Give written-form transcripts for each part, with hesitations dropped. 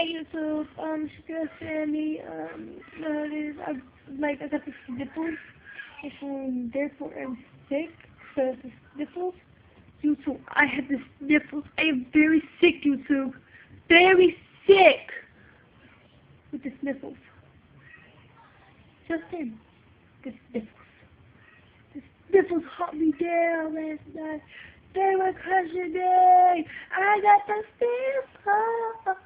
Hey YouTube, Shakira Sammy, I got the sniffles, and therefore I'm sick, so the sniffles. YouTube, I have the sniffles, I am very sick, YouTube, very sick with the sniffles. Just in, the sniffles. The sniffles haunt me down last night. They were crushing me. I got the sniffles.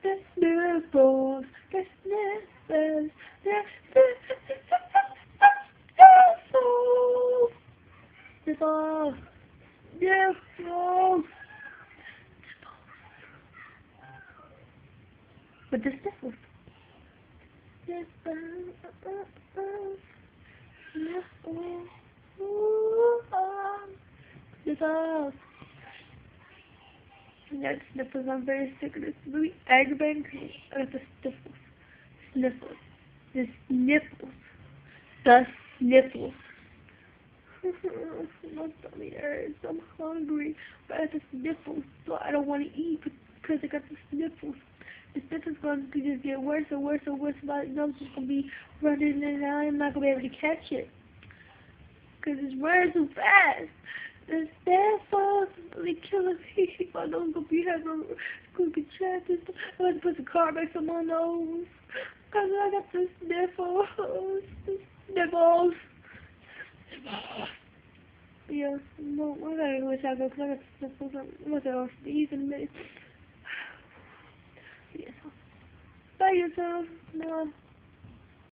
The sniffles. The sniffles. The sniffles. Sniffles. Sniffles. But the sniffles. Sniffles. Sniffles. Sniffles. That sniffles, I'm very sick of this. Really aggravating me. I got the sniffles. Sniffles. The sniffles. The sniffles. My tummy hurts. I'm hungry. But I got the sniffles, so I don't want to eat because I got the sniffles. The sniffles going to just get worse and worse and worse. My nose is going to be running and I'm not going to be able to catch it. Because it's running too fast. The sniffles really killing me. My nose gonna be having gonna be chapped. I'm gonna put the Carmex on my nose. Cause I got the sniffles. The sniffles. Yeah, no, I gotta go check out because I got the sniffles. I'm gonna sneeze in a minute. Yeah. Bye yourself. No.